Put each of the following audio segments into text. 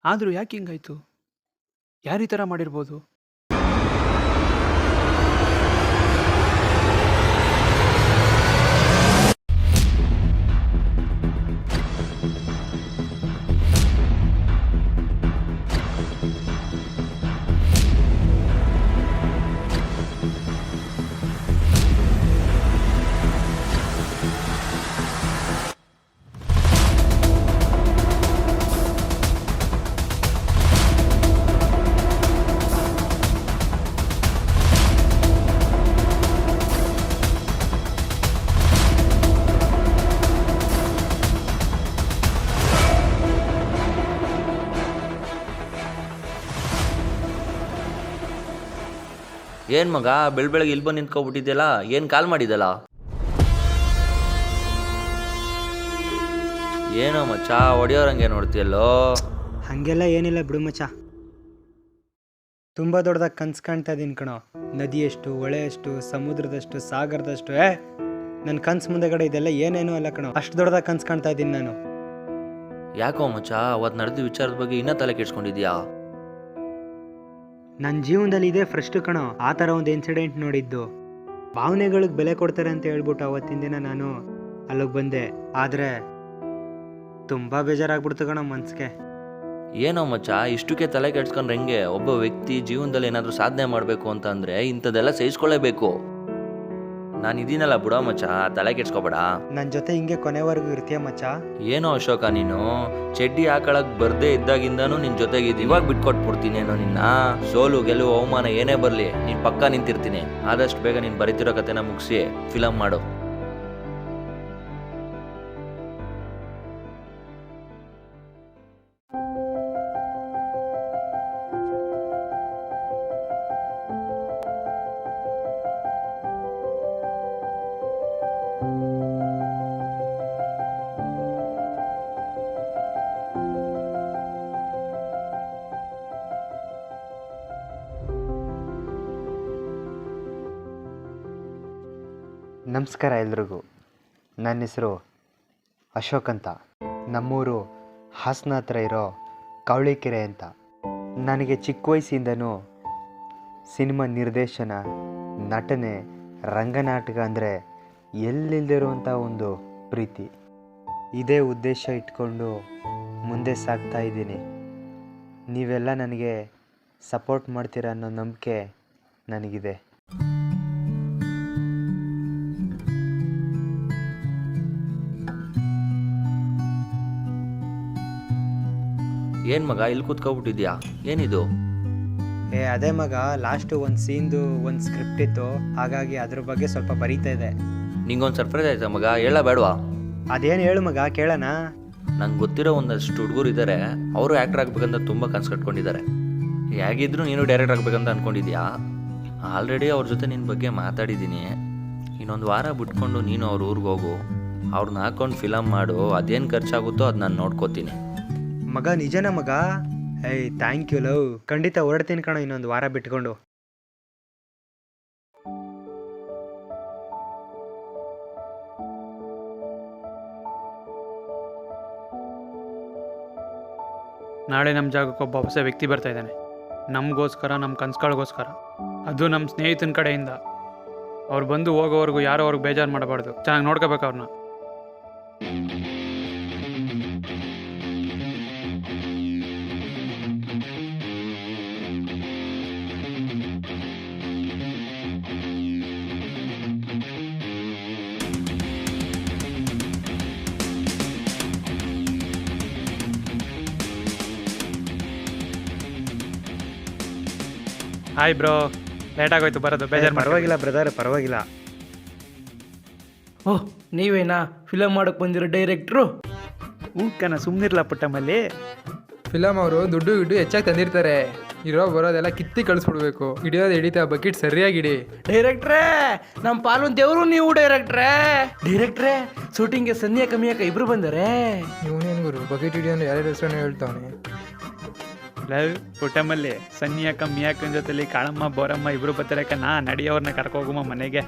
ಆದರೂ ಯಾಕೆ ಹಿಂಗಾಯ್ತು? ಯಾರು ಈ ಥರ ಮಾಡಿರ್ಬೋದು? ಏನು ಮಗ ಬೆಳಗ್ಗೆ ಇಲ್ಲಿ ಬಂದು ನಿಂತ್ಕೊಬಿಟ್ಟಿದ್ಯಲ್ಲ, ಏನು ಕಾಲ್ ಮಾಡಿದಲ್ಲ? ಏನೋ ಮಚ್ಚ ಹೊಡಿಯೋರಂಗೆ ನೋಡ್ತೀಯಲ್ಲೋ? ಹಾಗೆಲ್ಲ ಏನಿಲ್ಲ ಬಿಡು ಮಚ್ಚ. ತುಂಬ ದೊಡ್ಡದಾಗಿ ಕನ್ಸು ಕಾಣ್ತಾ ಇದ್ದೀನಿ ಕಣೋ. ನದಿಯಷ್ಟು, ಹೊಳೆಯಷ್ಟು, ಸಮುದ್ರದಷ್ಟು, ಸಾಗರದಷ್ಟು. ನನ್ನ ಕನ್ಸು ಮುಂದೆಗಡೆ ಇದೆಲ್ಲ ಏನೇನೂ ಅಲ್ಲ ಕಣೋ. ಅಷ್ಟು ದೊಡ್ಡದಾಗಿ ಕನ್ಸು ಕಾಣ್ತಾ ಇದ್ದೀನಿ ನಾನು. ಯಾಕೋ ಮಚ್ಚ ಅವತ್ತು ನಡೆದ ವಿಚಾರದ ಬಗ್ಗೆ ಇನ್ನೂ ತಲೆ ಕೆಡ್ಸ್ಕೊಂಡಿದ್ಯಾ? ನನ್ನ ಜೀವನದಲ್ಲಿ ಇದೇ ಫಸ್ಟು ಕಣೋ ಆ ಥರ ಒಂದು ಇನ್ಸಿಡೆಂಟ್ ನೋಡಿದ್ದು. ಭಾವನೆಗಳಿಗೆ ಬೆಲೆ ಕೊಡ್ತಾರೆ ಅಂತ ಹೇಳ್ಬಿಟ್ಟು ಅವತ್ತಿನ ದಿನ ನಾನು ಅಲ್ಲಿಗೆ ಬಂದೆ. ಆದರೆ ತುಂಬ ಬೇಜಾರಾಗ್ಬಿಡ್ತು ಕಣೋ ಮನ್ಸಿಗೆ. ಏನೋ ಮಚ್ಚ ಇಷ್ಟಕ್ಕೆ ತಲೆ ಕೆಡ್ಸ್ಕೊಂಡ್ರೆ ಹೆಂಗೆ? ಒಬ್ಬ ವ್ಯಕ್ತಿ ಜೀವನದಲ್ಲಿ ಏನಾದರೂ ಸಾಧನೆ ಮಾಡಬೇಕು ಅಂತ ಅಂದರೆ ಇಂಥದ್ದೆಲ್ಲ ಸಹಿಸ್ಕೊಳ್ಳೇಬೇಕು. ನಾನು ಇದೀನಲ್ಲ ಬಿಡೋ ಮಚ್ಚ, ತಲೆ ಕೆಡ್ಸ್ಕೊಬೇಡ. ನನ್ನ ಜೊತೆ ಹಿಂಗೆ ಕೊನೆವರೆಗೂ ಇರ್ತೀಯ ಮಚ್ಚ? ಏನೋ ಅಶೋಕ, ನೀನು ಚಡ್ಡಿ ಹಾಕೊಳಕ್ ಬರ್ದೇ ಇದ್ದಾಗಿಂದನೂ ನಿನ್ ಜೊತೆಗಿದ್ದು ಇವಾಗ ಬಿಟ್ಕೊಟ್ಬಿಡ್ತೀನೇನೋ ನಿನ್ನ. ಸೋಲು ಗೆಲುವು ಅವಮಾನ ಏನೇ ಬರಲಿ ನೀನ್ ಪಕ್ಕ ನಿಂತಿರ್ತೀನಿ. ಆದಷ್ಟು ಬೇಗ ನೀನು ಬರೀತಿರೋ ಕತೆನ ಮುಗಿಸಿ ಫಿಲಮ್ ಮಾಡು. ನಮಸ್ಕಾರ ಎಲ್ರಿಗೂ. ನನ್ನ ಹೆಸರು ಅಶೋಕ್ ಅಂತ. ನಮ್ಮೂರು ಹಾಸನ ಹತ್ರ ಇರೋ ಕವಳಿಕೆರೆ ಅಂತ. ನನಗೆ ಚಿಕ್ಕ ವಯಸ್ಸಿಂದನೂ ಸಿನಿಮಾ ನಿರ್ದೇಶನ, ನಟನೆ, ರಂಗನಾಟಕ ಅಂದರೆ ಎಲ್ಲಿಲ್ದಿರುವಂಥ ಒಂದು ಪ್ರೀತಿ. ಇದೇ ಉದ್ದೇಶ ಇಟ್ಕೊಂಡು ಮುಂದೆ ಸಾಗ್ತಾ ಇದ್ದೀನಿ. ನೀವೆಲ್ಲ ನನಗೆ ಸಪೋರ್ಟ್ ಮಾಡ್ತೀರ ಅನ್ನೋ ನಂಬಿಕೆ ನನಗಿದೆ. ಏನು ಮಗ ಇಲ್ಲಿ ಕೂತ್ಕೊಬಿಟ್ಟಿದ್ಯಾ? ಏನಿದು? ಅದೇ ಮಗ, ಲಾಸ್ಟು ಒಂದು ಸೀನ್ದು ಒಂದು ಸ್ಕ್ರಿಪ್ಟ್ ಇತ್ತು, ಹಾಗಾಗಿ ಅದ್ರ ಬಗ್ಗೆ ಸ್ವಲ್ಪ ಬರೀತಾ ಇದೆ. ನಿಂಗೊಂದು ಸರ್ಪ್ರೈಸ್ ಆಯ್ತಾ ಮಗ? ಹೇಳ ಬೇಡವಾ? ಅದೇನು ಹೇಳು ಮಗ, ಕೇಳೋಣ. ನಂಗೆ ಗೊತ್ತಿರೋ ಒಂದಷ್ಟು ಹುಡುಗರು ಇದ್ದಾರೆ, ಅವರು ಆ್ಯಕ್ಟರ್ ಆಗ್ಬೇಕಂತ ತುಂಬ ಕನ್ಸು ಕಟ್ಕೊಂಡಿದ್ದಾರೆ. ಹೇಗಿದ್ರು ನೀನು ಡೈರೆಕ್ಟರ್ ಆಗ್ಬೇಕಂತ ಅಂದ್ಕೊಂಡಿದ್ಯಾ? ಆಲ್ರೆಡಿ ಅವ್ರ ಜೊತೆ ನಿನ್ನ ಬಗ್ಗೆ ಮಾತಾಡಿದ್ದೀನಿ. ಇನ್ನೊಂದು ವಾರ ಬಿಟ್ಕೊಂಡು ನೀನು ಅವ್ರ ಊರಿಗೆ ಹೋಗು, ಅವ್ರನ್ನ ಹಾಕೊಂಡು ಫಿಲಮ್ ಮಾಡು. ಅದೇನು ಖರ್ಚಾಗುತ್ತೋ ಅದು ನಾನು ನೋಡ್ಕೋತೀನಿ. ಮಗ ನಿಜನ ಮಗ? Thank you love. ಖಂಡಿತ ಹೊರಡ್ತೀನಿ ಕಣೋ ಇನ್ನೊಂದು ವಾರ ಬಿಟ್ಕೊಂಡು. ನಾಳೆ ನಮ್ಮ ಜಾಗಕ್ಕೆ ಒಬ್ಬ ಹೊಸ ವ್ಯಕ್ತಿ ಬರ್ತಾ ಇದ್ದಾನೆ. ನಮಗೋಸ್ಕರ, ನಮ್ಮ ಕನ್ಸುಗಳಿಗೋಸ್ಕರ. ಅದು ನಮ್ಮ ಸ್ನೇಹಿತನ ಕಡೆಯಿಂದ. ಅವ್ರು ಬಂದು ಹೋಗೋವರೆಗೂ ಯಾರೋ ಅವ್ರಿಗೆ ಬೇಜಾರು ಮಾಡಬಾರ್ದು. ಚೆನ್ನಾಗಿ ನೋಡ್ಕೋಬೇಕು ಅವ್ರನ್ನ. ಹಾಯ್ ಬ್ರೋ, ಲೇಟ್ ಆಗೋಯ್ತು ಬರೋದು, ಬೇಜಾರು. ಪರವಾಗಿಲ್ಲ ಬ್ರದರ್, ಪರವಾಗಿಲ್ಲ. ಓಹ್, ನೀವೇನಾ ಫಿಲಮ್ ಮಾಡೋಕ್ಕೆ ಬಂದಿರೋ ಡೈರೆಕ್ಟ್ರು? ಕಣ ಸುಮ್ಮನಿರ್ಲ ಪುಟ್ಟಮ್ಮಲ್ಲಿ. ಫಿಲಮ್ ಅವರು ದುಡ್ಡು ಹೆಚ್ಚಾಗಿ ತಂದಿರ್ತಾರೆ. ಇರೋ ಬರೋದೆಲ್ಲ ಕಿತ್ತಿ ಕಳಿಸ್ಬಿಡ್ಬೇಕು. ಹಿಡಿಯೋದು ಹಿಡಿತಾ ಬಕೆಟ್ ಸರಿಯಾಗಿ ಹಿಡಿ. ಡೈರೆಕ್ಟ್ರೇ, ನಮ್ಮ ಪಾಲುನ್ ದೇವರು ನೀವು ಡೈರೆಕ್ಟ್ರೇ. ಡೈರೆಕ್ಟ್ರೇ, ಶೂಟಿಂಗ್ಗೆ ಸನ್ನಿಯ ಕಮ್ಮಿಯಾಕ ಇಬ್ರು ಬಂದರೆ. ಇವನೇನು ಗುರು ಬಕೆಟ್ ಹಿಡಿಯೋನು ಯಾರ್ಯಾರ ಹೆಸರನ್ನು ಹೇಳ್ತಾವನೆ. ಲವ್ ಪುಟ್ಟಮ್ಮಲ್ಲಿ ಸನ್ನಿಯಾಕ ಮಿಯಾಕನ ಜೊತೆಲಿ ಕಾಳಮ್ಮ ಬೋರಮ್ಮ ಇಬ್ರು ಬರ್ತಾರಕ್ಕ. ನಾ ನಡಿಯೋರ್ನ ಕರ್ಕೋಗುಮ್ಮ ಮನೆಗೆ.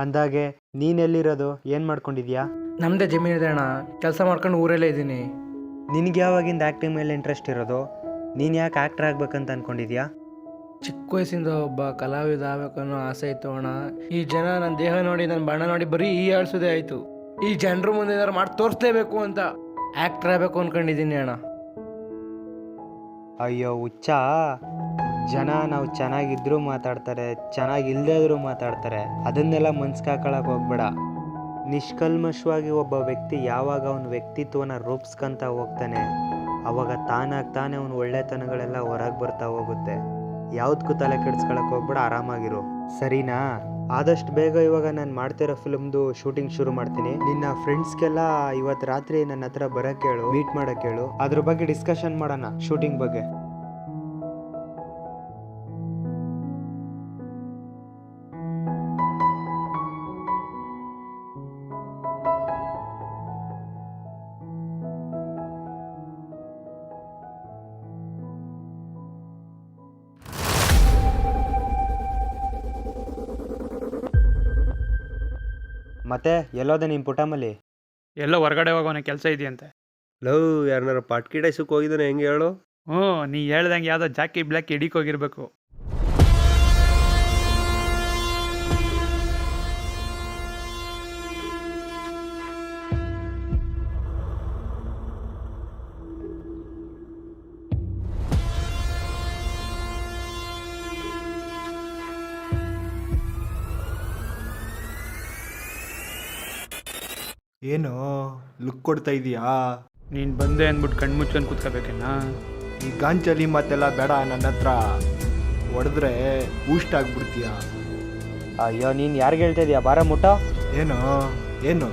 ಅಂದಾಗೆ ನೀನೆಲ್ಲಿರೋದು, ಏನು ಮಾಡ್ಕೊಂಡಿದ್ಯಾ? ನಮ್ಮದೇ ಜಮೀನಿದೆ ಅಣ್ಣ, ಕೆಲಸ ಮಾಡ್ಕೊಂಡು ಊರಲ್ಲೇ ಇದ್ದೀನಿ. ನಿನಗೆ ಯಾವಾಗಿಂದ ಆ್ಯಕ್ಟಿಂಗ್ ಮೇಲೆ ಇಂಟ್ರೆಸ್ಟ್ ಇರೋದು? ನೀನು ಯಾಕೆ ಆ್ಯಕ್ಟರ್ ಆಗ್ಬೇಕಂತ ಅಂದ್ಕೊಂಡಿದ್ಯಾ? ಚಿಕ್ಕ ವಯಸ್ಸಿಂದ ಒಬ್ಬ ಕಲಾವಿದ ಆಗಬೇಕನ್ನೋ ಆಸೆ ಇತ್ತು ಅಣ್ಣ. ಈ ಜನ ನನ್ನ ದೇಹ ನೋಡಿ, ನನ್ನ ಬಣ್ಣ ನೋಡಿ ಬರೀ ಆಡ್ಸೋದೇ ಆಯಿತು. ಈ ಜನರ ಮುಂದೆ ಏನಾರು ಮಾಡಿ ತೋರಿಸ್ಲೇಬೇಕು ಅಂತ ಆ್ಯಕ್ಟರ್ ಆಗಬೇಕು ಅಂದ್ಕೊಂಡಿದ್ದೀನಿ ಅಣ್ಣ. ಅಯ್ಯೋ ಹುಚ್ಚ, ಜನ ನಾವು ಚೆನ್ನಾಗಿದ್ರೂ ಮಾತಾಡ್ತಾರೆ, ಚೆನ್ನಾಗಿಲ್ಲದೇ ಇದ್ರೂ ಮಾತಾಡ್ತಾರೆ. ಅದನ್ನೆಲ್ಲ ಮನ್ಸಿಗೆ ಹಾಕೊಳಕ್ಕೆ ಹೋಗ್ಬೇಡ. ನಿಷ್ಕಲ್ಮಶವಾಗಿ ಒಬ್ಬ ವ್ಯಕ್ತಿ ಯಾವಾಗ ಅವನ ವ್ಯಕ್ತಿತ್ವನ ರೂಪಿಸ್ಕೊಂತ ಹೋಗ್ತಾನೆ, ಅವಾಗ ತಾನಾಗ್ತಾನೆ ಅವನ ಒಳ್ಳೆತನಗಳೆಲ್ಲ ಹೊರಗೆ ಬರ್ತಾ ಹೋಗುತ್ತೆ. ಯಾವುದಕ್ಕೂ ತಲೆ ಕೆಡಿಸ್ಕೊಳಕ್ಕೆ ಹೋಗ್ಬೇಡ, ಆರಾಮಾಗಿರು, ಸರಿನಾ? ಆದಷ್ಟು ಬೇಗ ಇವಾಗ ನಾನು ಮಾಡ್ತಿರೋ ಫಿಲ್ಮ್ದು ಶೂಟಿಂಗ್ ಶುರು ಮಾಡ್ತೀನಿ. ನಿನ್ನ ಫ್ರೆಂಡ್ಸ್ಗೆಲ್ಲ ಇವತ್ತು ರಾತ್ರಿ ನನ್ನ ಹತ್ರ ಬರೋಕ್ಕೆ ಹೇಳು, ಮೀಟ್ ಮಾಡೋಕ್ಕೆ ಹೇಳು. ಅದ್ರ ಬಗ್ಗೆ ಡಿಸ್ಕಷನ್ ಮಾಡೋಣ, ಶೂಟಿಂಗ್ ಬಗ್ಗೆ. ಮತ್ತೆ ಎಲ್ಲೋದೆ ನಿಮ್ಮ ಪುಟಮಲ್ಲಿ? ಎಲ್ಲೋ ಹೊರಗಡೆ ಹೋಗೋನೆ ಕೆಲಸ ಇದೆಯಂತೆ. ಲವ್ ಯಾರನ್ನಾರ ಪಾಟ್ಕಿ ಡೈಸಕ್ಕೆ ಹೋಗಿದ್ದಾನೆ, ಹೆಂಗೆ ಹೇಳು? ಹ್ಞೂ, ನೀ ಹೇಳ್ದಂಗೆ ಯಾವುದೋ ಜಾಕಿ ಬ್ಲ್ಯಾಕ್ ಹಿಡಿಕ್ ಹೋಗಿರ್ಬೇಕು. ಏನು ಲುಕ್ ಕೊಡ್ತಾ ಇದೀಯಾ? ನೀನು ಬಂದೆ ಅಂದ್ಬಿಟ್ಟು ಕಣ್ಣು ಮುಚ್ಕೊಂಡು ಕೂತ್ಕೋಬೇಕೇನಾ? ಈ ಗಾಂಚಲಿ ಮಾತೆಲ್ಲ ಬೇಡ ನನ್ನ ಹತ್ರ. ಹೊಡೆದ್ರೆ ಊಷ್ಟ ಆಗ್ಬಿಡ್ತೀಯ. ಅಯ್ಯೋ, ನೀನು ಯಾರಿಗೆ ಹೇಳ್ತಾ ಇದೀಯಾ? ಬಾರ ಮುಟ್ಟ. ಏನು ಏನು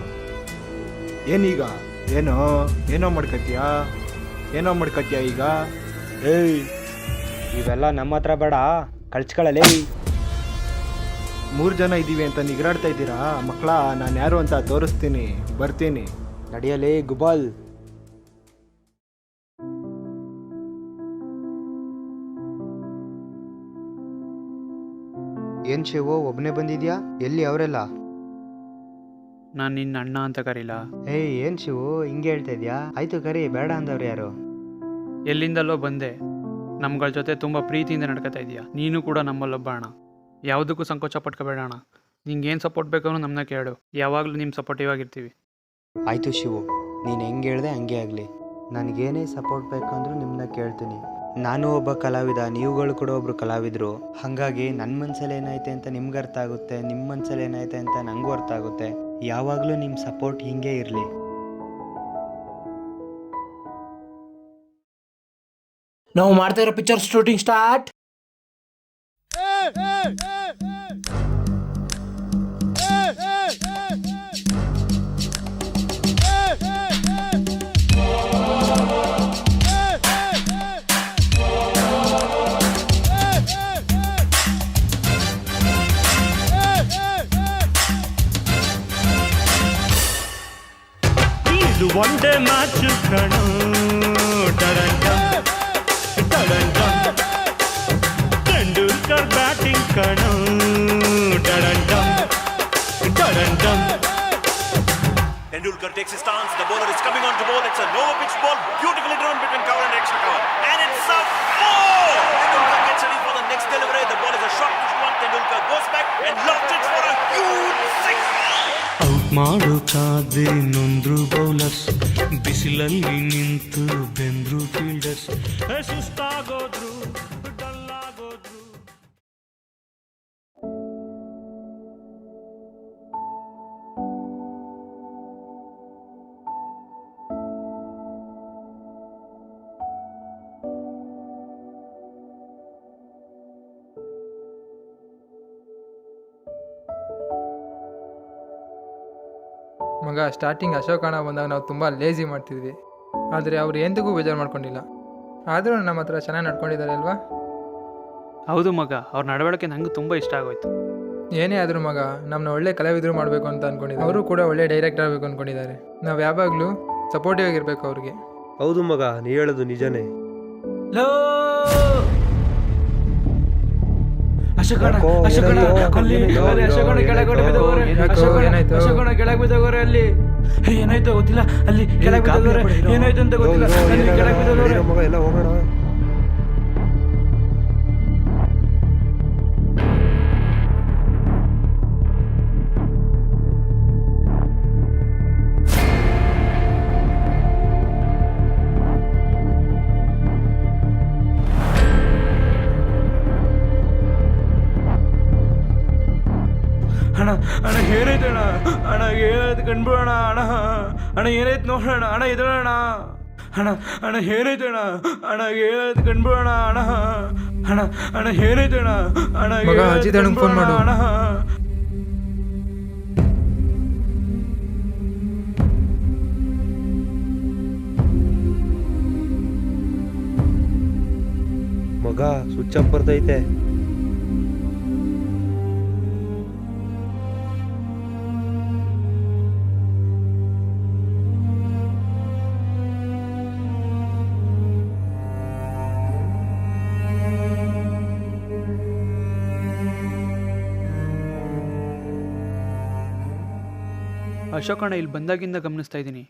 ಏನೀಗ? ಏನೋ ಏನೋ ಮಾಡ್ಕತ್ತೀಯಾ? ಏನೋ ಮಾಡ್ಕತ್ತೀಯ ಈಗ? ಏಯ್, ಇವೆಲ್ಲ ನಮ್ಮ ಹತ್ರ ಬೇಡ, ಕಳ್ಸ್ಕೊಳ್ಳಲೇ. 3 ಜನ ಇದ್ದೀವಿ ಅಂತ ನಿಗರಾಡ್ತಾ ಇದ್ದೀರಾ ಮಕ್ಕಳ? ನಾನು ಯಾರು ಅಂತ ತೋರಿಸ್ತೀನಿ, ಬರ್ತೀನಿ. ನಡೆಯಲೇ ಗುಬಾಲ್. ಏನ್ ಶಿವು, ಒಬ್ಬನೇ ಬಂದಿದ್ಯಾ? ಎಲ್ಲಿ ಅವರೆಲ್ಲ? ನಾನು ನಿನ್ನ ಅಣ್ಣ ಅಂತ ಕರೀಲ? ಏಯ್, ಏನ್ ಶಿವು ಹಿಂಗೆ ಹೇಳ್ತಾ ಇದ್ಯಾ? ಆಯ್ತು ಕರಿ, ಬೇಡ ಅಂದವ್ರು ಯಾರು? ಎಲ್ಲಿಂದಲೋ ಬಂದೆ, ನಮ್ಗಳ ಜೊತೆ ತುಂಬ ಪ್ರೀತಿಯಿಂದ ನಡ್ಕೊತಾ ಇದೀಯ. ನೀನು ಕೂಡ ನಮ್ಮಲ್ಲೊಬ್ಬ ಅಣ್ಣ. ಯಾವುದಕ್ಕೂ ಸಂಕೋಚ ಪಟ್ಕೋಬೇಡ ಅಣ್ಣ. ನಿಂಗೆ ಏನು ಸಪೋರ್ಟ್ ಬೇಕು ಅನ್ನೋ ನಮ್ಮನ್ನ ಕೇಳು, ಯಾವಾಗಲೂ ನಿಮ್ಮ ಸಪೋರ್ಟಿವ್ ಆಗಿರ್ತೀವಿ. ಆಯ್ತು ಶಿವು, ನೀನು ಹೆಂಗೆ ಹೇಳ್ದೆ ಹಂಗೆ ಆಗಲಿ. ನನಗೇನೇ ಸಪೋರ್ಟ್ ಬೇಕಂದ್ರೂ ನಿಮ್ಮನ್ನ ಕೇಳ್ತೀನಿ. ನಾನು ಒಬ್ಬ ಕಲಾವಿದ, ನೀವುಗಳು ಕೂಡ ಒಬ್ರು ಕಲಾವಿದರು. ಹಾಗಾಗಿ ನನ್ನ ಮನಸ್ಸಲ್ಲಿ ಏನೈತೆ ಅಂತ ನಿಮ್ಗೆ ಅರ್ಥ ಆಗುತ್ತೆ, ನಿಮ್ಮ ಮನಸ್ಸಲ್ಲಿ ಏನೈತೆ ಅಂತ ನನಗೂ ಅರ್ಥ ಆಗುತ್ತೆ. ಯಾವಾಗಲೂ ನಿಮ್ಮ ಸಪೋರ್ಟ್ ಹೀಗೆ ಇರಲಿ. ನಾವು ಮಾಡ್ತಾ ಇರೋ ಪಿಕ್ಚರ್ ಶೂಟಿಂಗ್ ಸ್ಟಾರ್ಟ್. ಇದು ಒನ್ ಡೇ ಮ್ಯಾಚ್ ಕಣೋ, ತೆಂಡೂಲ್ಕರ್ ಬ್ಯಾಟಿಂಗ್ ಕಣೋ, Tendulkar takes his stance, the bowler is coming on to bowl, it's a lower pitch ball, beautifully driven between cover and extra cover, and it's a 4! Tendulkar gets ready for the next delivery, the ball is a short pitch one, Tendulkar goes back and lofts it for a huge 6! Out ಮಾಡೋಕಾದ್ರೆ ನೊಂದ್ರು bowlers, ಬಿಸಿಲಲ್ಲಿ ನಿಂತು ಬೆಂದ್ರು fielders, ಸುಸ್ತಾಗೋದ್ರು ಡಲ್ಲಾಗೋದ್ರು. ಮಗ, starting Ashok ಅಣ್ಣ ಬಂದಾಗ ನಾವು ತುಂಬ lazy ಮಾಡ್ತಿದ್ವಿ, ಆದರೆ ಅವ್ರು ಎಂದಿಗೂ ಬೇಜಾರು ಮಾಡ್ಕೊಂಡಿಲ್ಲ. ಆದರೂ ನಮ್ಮ ಹತ್ರ ಚೆನ್ನಾಗಿ ನಡ್ಕೊಂಡಿದ್ದಾರೆ ಅಲ್ವಾ? ಹೌದು ಮಗ, ಅವ್ರ ನಡವಳಿಕೆ ನಂಗೆ ತುಂಬ ಇಷ್ಟ ಆಗೋಯ್ತು. ಏನೇ ಆದರೂ ಮಗ, ನಮ್ಮನ್ನ ಒಳ್ಳೆ ಕಲಾವಿದರು ಮಾಡಬೇಕು ಅಂತ ಅಂದ್ಕೊಂಡಿದ್ದಾರೆ. ಅವರು ಕೂಡ ಒಳ್ಳೆ ಡೈರೆಕ್ಟರ್ ಆಗಬೇಕು ಅಂದ್ಕೊಂಡಿದ್ದಾರೆ. ನಾವು ಯಾವಾಗಲೂ ಸಪೋರ್ಟಿವ್ ಆಗಿರಬೇಕು ಅವ್ರಿಗೆ. ಹೌದು ಮಗ, ನೀ ಹೇಳೋದು ನಿಜನೇ. ಅಶೋಕಣ್ಣ ಯಾಕೋ, ಅಶೋಕಣ್ಣ ಏನಾಯ್ತು? ಅಲ್ಲಿ ಏನಾಯ್ತು? ಅಲ್ಲಿ ಅಶೋಕಣ್ಣ ಕೆಳಗೆ ಬಿದ್ದೋಗವ್ರೆ. ಯಾಕೋ, ಅಶೋಕಣ್ಣ ಏನಾಯ್ತು? ಅಶೋಕಣ್ಣ ಕೆಳಗೆ ಬಿದ್ದೋಗವ್ರೆ ಅಲ್ಲಿ. ಏನಾಯ್ತು ಗೊತ್ತಿಲ್ಲ, ಅಲ್ಲಿ ಕೆಳಗೆ ಬಿದ್ದೋಗವ್ರೆ. ಏನಾಯ್ತು ಅಂತ ಗೊತ್ತಿಲ್ಲ, ಅಲ್ಲಿ ಕೆಳಗೆ ಬಿದ್ದೋಗವ್ರೆ. ಮಗ ಎಲ್ಲ ಹೋಗೋಣ. ಅಣ್ಣ ಅಣ್ಣ ಏನಾಯ್ತು ಅಣ್ಣ? ಅಣ್ಣ ಏನಾಯ್ತು ಕಂಡ್ಬಿಡೋಣ ಅಣ್ಣ. ಅಣ್ಣ ಏನಾಯ್ತು ನೋಡೋಣ ಅಣ್ಣ. ಎದೋಣ ಅಣ್ಣ. ಅಣ್ಣ ಏನಾಯ್ತು ಅಣ್ಣ? ಅಣ್ಣ ಏನಾಯ್ತು ಕಂಡ್ಬಿಡೋಣ ಅಣ್ಣ. ಅಣ್ಣ ಅಣ್ಣ ಏನಾಯ್ತು ಅಣ್ಣ? ಅಣ್ಣ ಮಗ, ಏನಾಯ್ತು ಅಜಿತ್ ಅಣ್ಣಂಗೆ ಫೋನ್ ಮಾಡು. ಅಣ್ಣ. ಮಗ ಸ್ವಿಚ್ ಆಫ್ ಬರ್ತೈತೆ. ಅಶೋಕಣ್ಣ ಇಲ್ಲಿ ಬಂದಾಗಿಂದ ಗಮನಿಸ್ತಾ ಇದ್ದೀನಿ,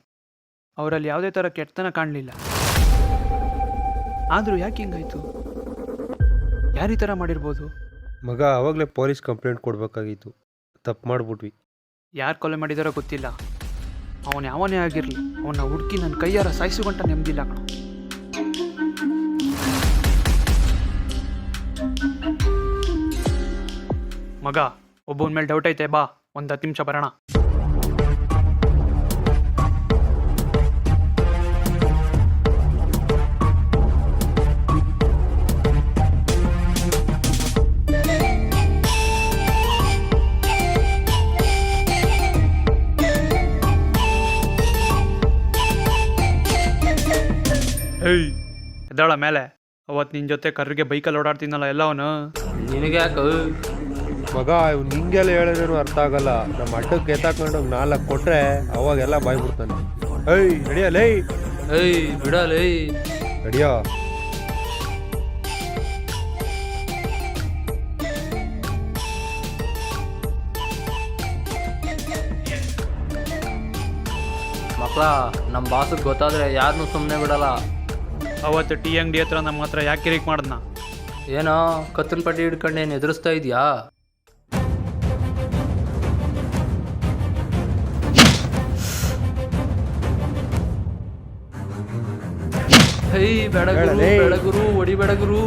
ಅವರಲ್ಲಿ ಯಾವುದೇ ಥರ ಕೆಟ್ಟತನ ಕಾಣಲಿಲ್ಲ. ಆದರೂ ಯಾಕೆ ಹಿಂಗಾಯ್ತು? ಯಾರು ಈ ಥರ ಮಾಡಿರ್ಬೋದು? ಮಗ ಅವಾಗಲೇ ಪೊಲೀಸ್ ಕಂಪ್ಲೇಂಟ್ ಕೊಡಬೇಕಾಗಿತ್ತು. ತಪ್ಪು ಮಾಡಿಬಿಟ್ವಿ. ಯಾರು ಕೊಲೆ ಮಾಡಿದಾರೋ ಗೊತ್ತಿಲ್ಲ, ಅವನು ಯಾವನೇ ಆಗಿರಲಿ ಅವನ್ನ ಹುಡುಕಿ ನನ್ನ ಕೈಯಾರ ಸಾಯಿಸುಗಂಟ ನೆಮ್ಮದಿಲ್ಲ ಕಣ. ಮಗ, ಒಬ್ಬನ ಮೇಲೆ ಡೌಟ್ ಐತೆ, ಬಾ ಒಂದು 10 ನಿಮಿಷ ಬರೋಣ. ಏಯ್ ಎದ್ದಾಳ ಮೇಲೆ. ಅವತ್ತು ನಿನ್ನ ಜೊತೆ ಕರ್ರಿಗೆ ಬೈಕಲ್ಲಿ ಓಡಾಡ್ತೀನಲ್ಲ ಎಲ್ಲ ಅವನು. ನಿನಗೆ ಯಾಕೆ? ಮಗ ಇವ್ನು ಹಿಂಗೆಲ್ಲ ಹೇಳಿದ್ರು ಅರ್ಥ ಆಗಲ್ಲ. ನಮ್ಮ ಅಡ್ಡಕ್ಕೆ ಎತ್ತಾಕೊಂಡು 4 ಕೊಟ್ರೆ ಅವಾಗೆಲ್ಲ ಬಾಯ್ಬಿಡ್ತಾನೆ. ಏಯ್ ನಡಿಯಲ್ಲ. ಏಯ್ ಬಿಡಲೇ. ನಡಿಯೋ. ಮಕ್ಕಳ, ನಮ್ಮ ಬಾಸಿಗೆ ಗೊತ್ತಾದ್ರೆ ಯಾರನ್ನೂ ಸುಮ್ಮನೆ ಬಿಡಲ್ಲ. ಅವತ್ತು ಟೀ ಅಂಗಡಿ ಹತ್ರ ನಮ್ಮ ಹತ್ರ ಯಾಕೆ ಕಿರಿಕ್ ಮಾಡ್ದನ? ಏನೋ ಕತ್ತನ ಪಟ್ಟಿ ಹಿಡ್ಕೊಂಡು ಏನು ಎದುರಿಸ್ತಾ ಇದೆಯಾ? ಹೇ ಬೆಳಗುರು, ಬೆಳಗುರು, ಒಡಿ ಬೆಳಗುರು.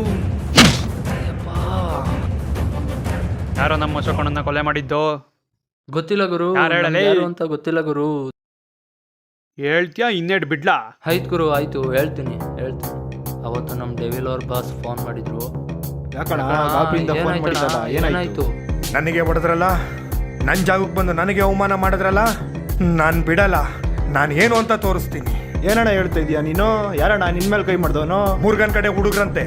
ಯಾರೋ ನಮ್ಮ ಅಶೋಕಣ್ಣನ ಕೊಲೆ ಮಾಡಿದ್ದು? ಗೊತ್ತಿಲ್ಲ ಗುರು, ಯಾರ್ ಹೇಳಲೇ? ನಮ್ಗೆ ಯಾರು ಅಂತ ಗೊತ್ತಿಲ್ಲ ಗುರು. ಹೇಳ್ತೀಯಾ ಇನ್ನೇಟ್ ಬಿಡ್ಲಾ? ಆಯ್ತು ಗುರು, ಆಯ್ತು, ಹೇಳ್ತೀನಿ. ಅವತ್ತು ನಮ್ಮ ಡೆವಿಲ್ ಅವ್ರ ಬಾಸ್ ಫೋನ್ ಮಾಡಿದ್ರು. ಯಾಕಣ ಗಾಬರಿಯಿಂದ ಫೋನ್ ಮಾಡಿದ್ದಲ್ಲ, ಏನಾಯ್ತು? ನನಗೆ ಹೊಡೆದ್ರಲ್ಲ, ನನ್ನ ಜಾಗಕ್ಕೆ ಬಂದು ನನಗೆ ಅವಮಾನ ಮಾಡಿದ್ರಲ್ಲ, ನಾನು ಬಿಡಲ್ಲ. ನಾನು ಏನು ಅಂತ ತೋರಿಸ್ತೀನಿ. ಏನಣ್ಣ ಹೇಳ್ತಾ ಇದೀಯಾ ನೀನು? ಯಾರಣ್ಣ ನಿನ್ನ ಮೇಲೆ ಕೈ ಮಾಡ್ದವನು? ಮುರುಗನ್ ಕಡೆ ಹುಡುಗ್ರಂತೆ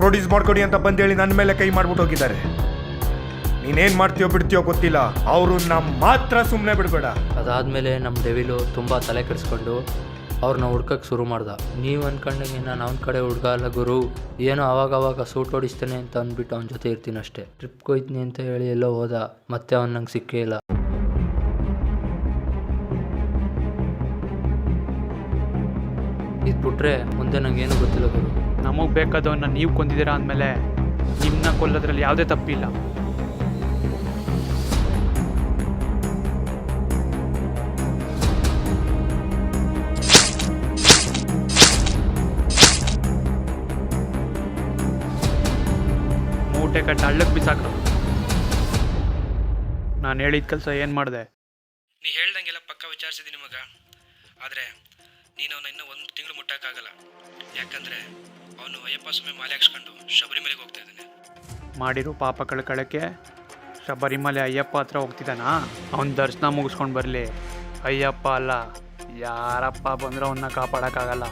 ಪ್ರೊಡ್ಯೂಸ್ ಮಾಡ್ಕೊಡಿ ಅಂತ ಬಂದೇಳಿ ನನ್ನ ಮೇಲೆ ಕೈ ಮಾಡ್ಬಿಟ್ಟು ಹೋಗಿದ್ದಾರೆ. ನೀನೇನು ಮಾಡ್ತೀಯೋ ಬಿಡ್ತೀಯೋ ಗೊತ್ತಿಲ್ಲ, ಅವರು ನಮ್ಮ ಮಾತ್ರ ಸುಮ್ಮನೆ ಬಿಡಬೇಡ. ಅದಾದಮೇಲೆ ನಮ್ಮ ಡೆವಿಲು ತುಂಬ ತಲೆ ಕೆಡಿಸ್ಕೊಂಡು ಅವ್ರನ್ನ ಹುಡ್ಕಕ್ಕೆ ಶುರು ಮಾಡ್ದ. ನೀವು ಅಂದ್ಕೊಂಡಂಗೆ ನಾನು ಅವನ ಕಡೆ ಹುಡ್ಗ ಅಲ್ಲ ಗುರು. ಏನೋ ಅವಾಗವಾಗ ಸೂಟ್ ಹೊಡಿಸ್ತಾನೆ ಅಂತ ಅಂದ್ಬಿಟ್ಟು ಅವನ ಜೊತೆ ಇರ್ತೀನಿ ಅಷ್ಟೇ. ಟ್ರಿಪ್ಗೆ ಹೋಯ್ತೀನಿ ಅಂತ ಹೇಳಿ ಎಲ್ಲೋ ಹೋದ, ಮತ್ತೆ ಅವ್ನು ನಂಗೆ ಸಿಕ್ಕೇ ಇಲ್ಲ. ಇದು ಬಿಟ್ರೆ ಮುಂದೆ ನಂಗೇನು ಗೊತ್ತಿಲ್ಲ ಗುರು. ನಮಗೆ ಬೇಕಾದವನ್ನ ನೀವು ಕೊಂದಿದ್ದೀರಾ ಅಂದಮೇಲೆ ನಿಮ್ಮನ್ನ ಕೊಲ್ಲೋದ್ರಲ್ಲಿ ಯಾವುದೇ ತಪ್ಪಿಲ್ಲ. ಮೂಟೆ ಕಟ್ಟ ಹಳ್ಳಕ್ಕೆ ಬಿಸಾಕ್ರು. ನಾನು ಹೇಳಿದ ಕೆಲಸ ಏನು ಮಾಡಿದೆ? ನೀ ಹೇಳ್ದಂಗೆಲ್ಲ ಪಕ್ಕ ವಿಚಾರಿಸಿದ್ದೀನಿ ಮಗ. ಆದರೆ ನೀನು ಅವನ ಇನ್ನೂ 1 ತಿಂಗಳು ಮುಟ್ಟಕ್ಕಾಗಲ್ಲ. ಯಾಕಂದರೆ ಅವನು ಅಯ್ಯಪ್ಪ ಸ್ವಾಮಿ ಮಾಲೆ ಹಾಕ್ಸ್ಕೊಂಡು ಶಬರಿಮಲೆಗೆ ಹೋಗ್ತಾ ಇದ್ದಾನೆ. ಮಾಡಿರೋ ಪಾಪ ಕಳ್ಕೊಳ್ಳೋಕ್ಕೆ ಶಬರಿಮಲೆ ಅಯ್ಯಪ್ಪ ಹತ್ರ ಹೋಗ್ತಿದ್ದಾನಾ? ಅವನ ದರ್ಶನ ಮುಗಿಸ್ಕೊಂಡು ಬರಲಿ. ಅಯ್ಯಪ್ಪ ಅಲ್ಲ, ಯಾರಪ್ಪ ಬಂದರೂ ಅವನ್ನ ಕಾಪಾಡೋಕ್ಕಾಗಲ್ಲ.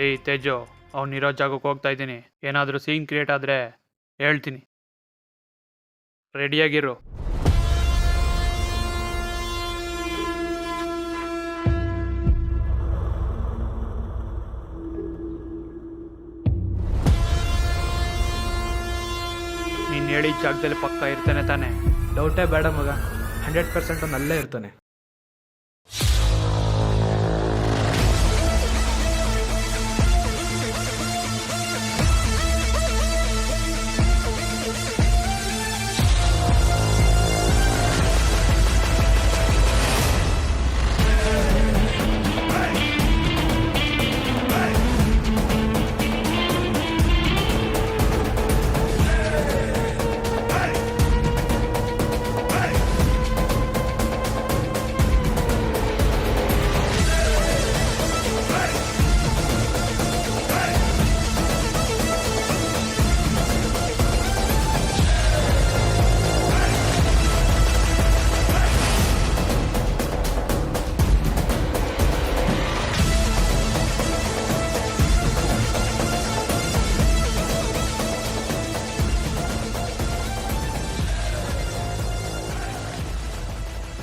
ಏಯ್ ತೇಜು, ಅವ್ನಿರೋ ಜಾಗಕ್ಕೆ ಹೋಗ್ತಾ ಇದ್ದೀನಿ. ಏನಾದರೂ ಸೀನ್ ಕ್ರಿಯೇಟ್ ಆದರೆ ಹೇಳ್ತೀನಿ, ರೆಡಿಯಾಗಿರು. ನೀನು ಹೇಳಿದ ಜಾಗದಲ್ಲಿ ಪಕ್ಕ ಇರ್ತಾನೆ ತಾನೆ? ಡೌಟೇ ಬೇಡ ಮಗ, 100% ಅವ್ನು ಅಲ್ಲೇ ಇರ್ತಾನೆ.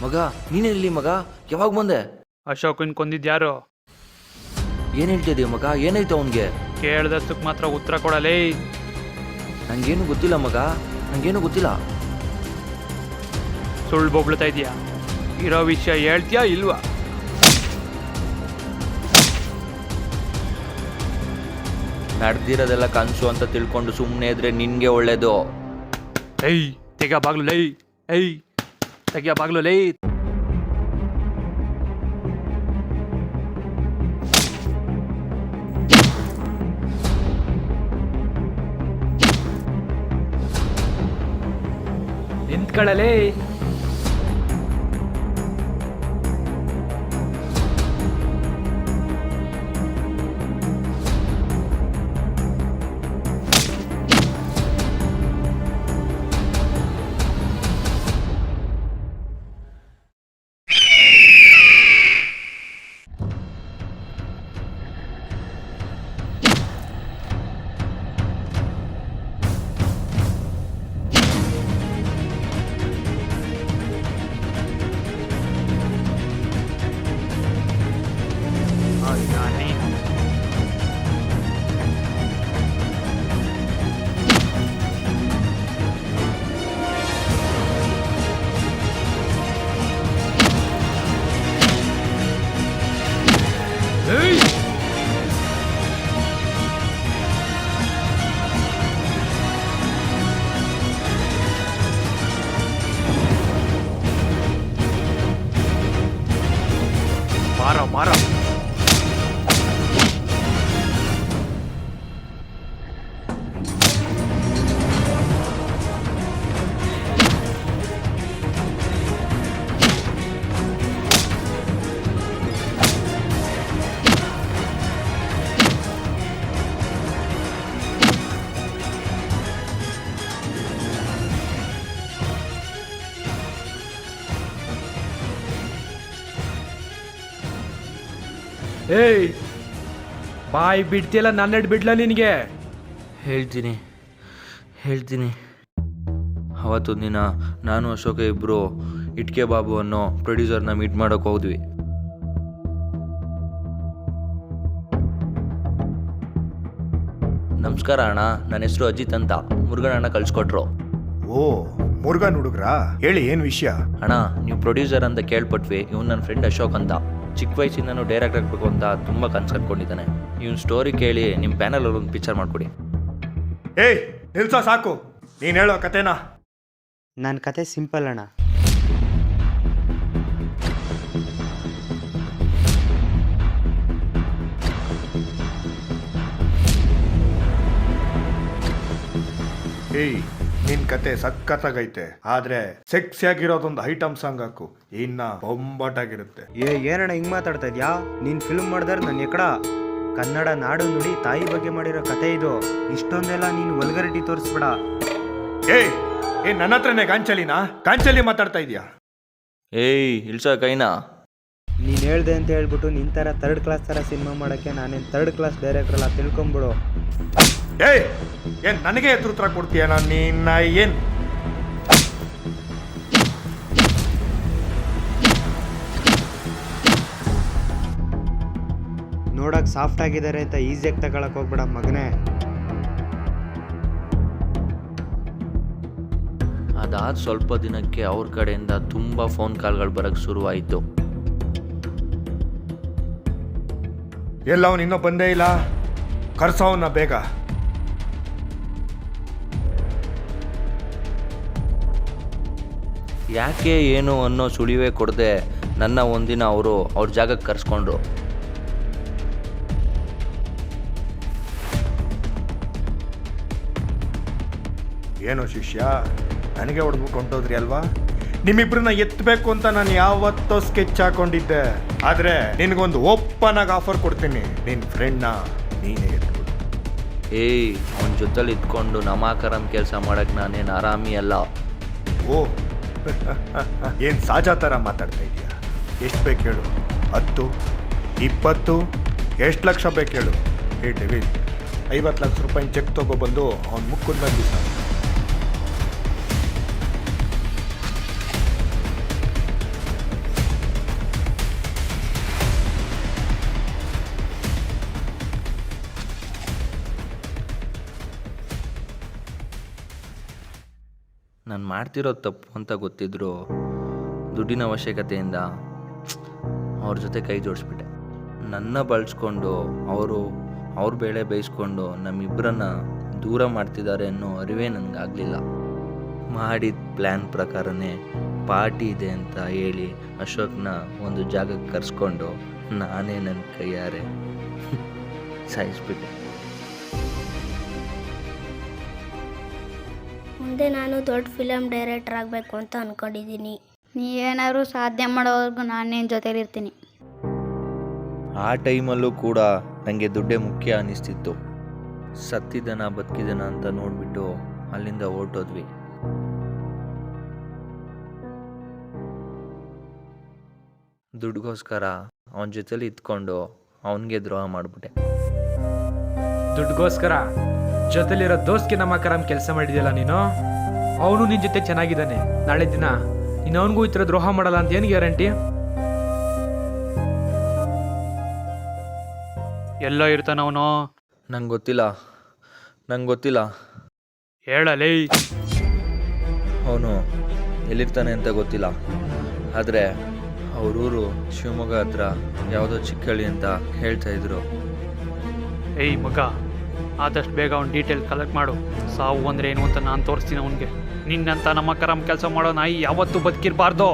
ಮಗ ನೀನೆಲ್ಲಿ ಮಗ, ಯಾವಾಗ ಬಂದೆ? ಅಶೋಕನ್ ಕೊಂದಿದ್ಯಾರು? ಏನು ಹೇಳ್ತಿದ್ದೀಯ ಮಗ, ಏನಾಯ್ತು ಅವನಿಗೆ? ಕೇಳ್ದಷ್ಟಕ್ಕೆ ಮಾತ್ರ ಉತ್ತರ ಕೊಡಲೇ. ನಂಗೇನು ಗೊತ್ತಿಲ್ಲ ಮಗ, ನಂಗೇನು ಗೊತ್ತಿಲ್ಲ. ಸುಳ್ಳು ಬೊಬ್ಳ್ತಾ ಇದೀಯಾ? ಇರೋ ವಿಷಯ ಹೇಳ್ತೀಯಾ ಇಲ್ವಾ? ನಡೆದಿರೋದೆಲ್ಲ ಕನಸು ಅಂತ ತಿಳ್ಕೊಂಡು ಸುಮ್ಮನೆ ಇದ್ರೆ ನಿನಗೆ ಒಳ್ಳೇದು. ಏಯ್ ತೆಗಿಯ ಬಾಗ್ಲು ಲೈ, ಏಯ್ ತೆಗಿಯ ಬಾಗ್ಲು ಲೈ. ನಿಂತ್ಕೊಳ್ಳಲೇ. ಮಾರ ಮಾರ. ಏಯ್ ಬಾಯ್ ಬಿಡ್ತಿಯಲ್ಲ, ನನ್ನೆಡ್ ಬಿಡ್ಲ ನಿನಗೆ? ಹೇಳ್ತೀನಿ ಹೇಳ್ತೀನಿ. ಅವತ್ತು ದಿನ ನಾನು ಅಶೋಕ ಇಬ್ಬರು ಇಟ್ಕೆ ಬಾಬು ಅನ್ನೋ ಪ್ರೊಡ್ಯೂಸರ್ನ ಮೀಟ್ ಮಾಡೋಕೆ ಹೋದ್ವಿ. ನಮಸ್ಕಾರ ಅಣ್ಣ, ನನ್ನ ಹೆಸರು ಅಜಿತ್ ಅಂತ. ಮುರುಗನ್ ಅಣ್ಣ ಕಳ್ಸಿಕೊಟ್ರು. ಓ, ಮುರುಗನ್ ಹುಡುಗ್ರಾ? ಹೇಳಿ, ಏನು ವಿಷಯ? ಅಣ್ಣ, ನೀವು ಪ್ರೊಡ್ಯೂಸರ್ ಅಂತ ಕೇಳ್ಪಟ್ವಿ. ಇವ್ನು ನನ್ನ ಫ್ರೆಂಡ್ ಅಶೋಕ್ ಅಂತ. ಚಿಕ್ಕ ವಯಸ್ಸಿಂದನೂ ಡೈರೆಕ್ಟ್ ಆಗಬೇಕು ಅಂತ ತುಂಬ ಕನ್ಸು ಕಟ್ಕೊಂಡಿದ್ದಾನೆ. ಇವ್ನ ಸ್ಟೋರಿ ಕೇಳಿ ನಿಮ್ಮ ಪ್ಯಾನಲಲ್ಲಿ ಒಂದು ಪಿಕ್ಚರ್ ಮಾಡಿಕೊಡಿ. ಏಯ್ ನಿಲ್ಸೋ, ಸಾಕು. ನೀನು ಹೇಳೋ ಕತೆನಾ? ನನ್ನ ಕತೆ ಸಿಂಪಲ್ ಅಣ್ಣ. ಏಯ್, ನಿನ್ ಕತೆ ಸಖತ್ತಾಗೈತೆ, ಆದ್ರೆ ಸೆಕ್ಸಿಯಾಗಿರೋದೊಂದು ಐಟಮ್ ಸಾಂಗ್ ಹಾಕು, ಇನ್ನ ಬೊಂಬಾಟಾಗಿರುತ್ತೆ. ಏನಣ್ಣ ಹಿಂಗ್ ಮಾತಾಡ್ತಾ ಇದ್ಯಾ? ನೀನ್ ಫಿಲ್ಮ್ ಮಾಡಿದ್ರೆ ನನ್ನ ಎಕಡ ಕನ್ನಡ ನಾಡು ನುಡಿ ತಾಯಿ ಬಗ್ಗೆ ಮಾಡಿರೋ ಕತೆ ಇದು. ಇಷ್ಟೊಂದೆಲ್ಲ ನೀನು ವಲ್ಗರಿಟಿ ತೋರಿಸ್ಬೇಡ. ಏಯ್, ನನ್ನ ಹತ್ರನೇ ಗಾಂಚಲಿನಾ? ಗಾಂಚಲಿ ಮಾತಾಡ್ತಾ ಇದೀಯಾ? ಏಯ್ ಇಳ್ಸೋ ಕೈನಾ. ನೀನು ಹೇಳ್ದೆ ಅಂತ ಹೇಳ್ಬಿಟ್ಟು ನಿನ್ನ ಥರ ಥರ್ಡ್ ಕ್ಲಾಸ್ ಥರ ಸಿನಿಮಾ ಮಾಡೋಕ್ಕೆ ನಾನೇನು ಥರ್ಡ್ ಕ್ಲಾಸ್ ಡೈರೆಕ್ಟ್ರಲ್ಲ, ತಿಳ್ಕೊಂಬಿಡು. ಏಯ್ ಏನ್ ನನಗೆ ಎದುರುತ್ರ ಕೊಡ್ತೀಯ? ನಾನು ನಿನ್ನ ಏನ್ ನೋಡೋಕೆ ಸಾಫ್ಟ್ ಆಗಿದ್ದಾರೆ ಅಂತ ಈಸಿಯಾಗಿ ತಗೊಳಕ್ಕೆ ಹೋಗ್ಬೇಡ ಮಗನೇ. ಅದಾದ ಸ್ವಲ್ಪ ದಿನಕ್ಕೆ ಅವ್ರ ಕಡೆಯಿಂದ ತುಂಬ ಫೋನ್ ಕಾಲ್ಗಳು ಬರೋಕ್ಕೆ ಶುರುವಾಯಿತು. ಎಲ್ಲ ಅವನು ಇನ್ನೂ ಬಂದೇ ಇಲ್ಲ, ಕರ್ಸವನ್ನ ಬೇಗ. ಯಾಕೆ ಏನು ಅನ್ನೋ ಸುಳಿವೇ ಕೊಡದೆ ನನ್ನ ಒಂದಿನ ಅವರು ಅವ್ರ ಜಾಗಕ್ಕೆ ಕರೆಸ್ಕೊಂಡ್ರು. ಏನೋ ಶಿಷ್ಯ, ನನಗೆ ಹೊಡೆದ್ಬಿಟ್ಟು ಹೊಂಟೋದ್ರಿ ಅಲ್ವಾ? ನಿಮ್ಮಿಬ್ರನ್ನ ಎತ್ತಬೇಕು ಅಂತ ನಾನು ಯಾವತ್ತೋ ಸ್ಕೆಚ್ ಹಾಕೊಂಡಿದ್ದೆ. ಆದರೆ ನಿನಗೊಂದು ಓಪನ್ ಆಗಿ ಆಫರ್ ಕೊಡ್ತೀನಿ, ನಿನ್ನ ಫ್ರೆಂಡ್ನ ನೀನೇ ಎತ್ಬಿಡು. ಏಯ್, ಅವನ ಜೊತೆಲಿ ಇದ್ಕೊಂಡು ನಮಾಕರಂ ಕೆಲಸ ಮಾಡೋಕ್ಕೆ ನಾನೇನು ಆರಾಮಿ ಅಲ್ಲ. ಓ ಏನು ಸಾಜಾ ಥರ ಮಾತಾಡ್ತಾ ಇದೀಯ? ಎಷ್ಟು ಬೇಕು ಹೇಳು? 10, 20, ಎಷ್ಟು ಲಕ್ಷ ಬೇಕು ಹೇಳು? ಹೇ ಡೆವಿಡ್, 50 ಲಕ್ಷ ರೂಪಾಯಿ ಚೆಕ್ ತೊಗೊಬಂದು ಅವ್ನ ಮುಕ್ಕದ ಮೇಲೆ ದಿವಸ. ನಾನು ಮಾಡ್ತಿರೋದು ತಪ್ಪು ಅಂತ ಗೊತ್ತಿದ್ರು ದುಡ್ಡಿನ ಅವಶ್ಯಕತೆಯಿಂದ ಅವ್ರ ಜೊತೆ ಕೈ ಜೋಡಿಸ್ಬಿಟ್ಟೆ. ನನ್ನ ಬಳಸ್ಕೊಂಡು ಅವ್ರ ಬೇಳೆ ಬೇಯಿಸ್ಕೊಂಡು ನಮ್ಮಿಬ್ಬರನ್ನ ದೂರ ಮಾಡ್ತಿದ್ದಾರೆ ಅನ್ನೋ ಅರಿವೇ ನನಗಾಗಲಿಲ್ಲ. ಮಾಡಿದ ಪ್ಲ್ಯಾನ್ ಪ್ರಕಾರನೇ ಪಾರ್ಟಿ ಇದೆ ಅಂತ ಹೇಳಿ ಅಶೋಕ್ನ ಒಂದು ಜಾಗಕ್ಕೆ ಕರೆಸ್ಕೊಂಡು ನಾನೇ ನನ್ನ ಕೈಯಾರೆ ಸಾಯಿಸ್ಬಿಟ್ಟೆ. ಮುಂದೆ ನಾನು ದೊಡ್ಡ ಫಿಲಮ್ ಡೈರೆಕ್ಟರ್ ಆಗಬೇಕು ಅಂತ ಅಂದ್ಕೊಂಡಿದ್ದೀನಿ. ನೀವೇನಾದ್ರು ಸಾಧ್ಯ ಮಾಡೋವರೆಗೂ ನಾನೇನು ಜೊತೆಲಿರ್ತೀನಿ. ಆ ಟೈಮಲ್ಲೂ ಕೂಡ ನನಗೆ ದುಡ್ಡೇ ಮುಖ್ಯ ಅನ್ನಿಸ್ತಿತ್ತು. ಸತ್ತಿದನ ಬದುಕಿದನ ಅಂತ ನೋಡಿಬಿಟ್ಟು ಅಲ್ಲಿಂದ ಹೊರಟೋದ್ವಿ. ದುಡ್ಡಿಗೋಸ್ಕರ ಅವನ ಜೊತೆಲಿ ಇದ್ಕೊಂಡು ಅವನಿಗೆ ದ್ರೋಹ ಮಾಡಿಬಿಟ್ಟೆ. ದುಡ್ಡಿಗೋಸ್ಕರ ಜೊತೆಲಿರೋ ದೋಸ್ತ್ಗೆ ನಮ್ಮ ಕರಂ ಕೆಲಸ ಮಾಡಿದ್ಯಲ್ಲ ನೀನು. ಅವನು ನಿನ್ನ ಜೊತೆ ಚೆನ್ನಾಗಿದ್ದಾನೆ, ನಾಳೆ ದಿನ ಇನ್ನು ಅವನಿಗೂ ಈ ಥರ ದ್ರೋಹ ಮಾಡಲ್ಲ ಅಂತ ಏನು ಗ್ಯಾರಂಟಿ? ಎಲ್ಲೋ ಇರ್ತಾನ ಅವನು? ನಂಗೆ ಗೊತ್ತಿಲ್ಲ. ಹೇಳಲೇ. ಅವನು ಎಲ್ಲಿರ್ತಾನೆ ಅಂತ ಗೊತ್ತಿಲ್ಲ, ಆದರೆ ಅವರೂರು ಶಿವಮೊಗ್ಗ ಹತ್ರ ಯಾವುದೋ ಚಿಕ್ಕಹಳ್ಳಿ ಅಂತ ಹೇಳ್ತಾ ಇದ್ರು. ಏಯ್ ಮಗ, ಆದಷ್ಟು ಬೇಗ ಅವ್ನ ಡೀಟೇಲ್ ಕಲೆಕ್ಟ್ ಮಾಡು. ಸಾವು ಅಂದರೆ ಏನು ಅಂತ ನಾನು ತೋರಿಸ್ತೀನಿ ಅವನಿಗೆ. ನಿನ್ನಂತ ನಮ್ಮ ಕರಂ ಕೆಲಸ ಮಾಡೋ ನಾಯಿ ಯಾವತ್ತೂ ಬದುಕಿರಬಾರ್ದು.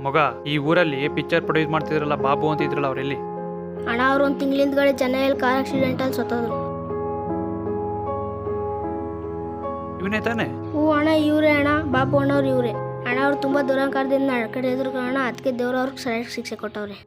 ಮಗ, ಈ ಊರಲ್ಲಿ ಪಿಕ್ಚರ್ ಪ್ರೊಡ್ಯೂಸ್ ಮಾಡ್ತಿದ್ರಲ್ಲ ಬಾಬು ಅಂತ ಇದ್ರಲ್ಲ, ಅವರೆಲ್ಲಿ? ಅಣ್ಣ, ಅವ್ರು ಒಂದು ತಿಂಗಳಿಂದಗಡೆ ಚೆನ್ನೈಯಲ್ಲಿ ಕಾರ್ ಆಕ್ಸಿಡೆಂಟಲ್ಲಿ ಸತ್ತೋದ್ರು. ಇವನೇ ತಾನೆ? ಹ್ಞೂ ಅಣ್ಣ, ಇವರೇ ಅಣ್ಣ, ಬಾಬು ಅಣ್ಣವ್ರು ಇವರೇ ಅಣ್ಣ. ಅವ್ರು ತುಂಬ ದುರಂಕಾರದಿಂದ ನಡ್ಕಡೆ ಇದ್ರು ಕಾರಣ ಅದಕ್ಕೆ ದೇವ್ರು ಅವ್ರಿಗೆ ಸರಿಯಾಗಿ ಶಿಕ್ಷೆ ಕೊಟ್ಟವ್ರೆ.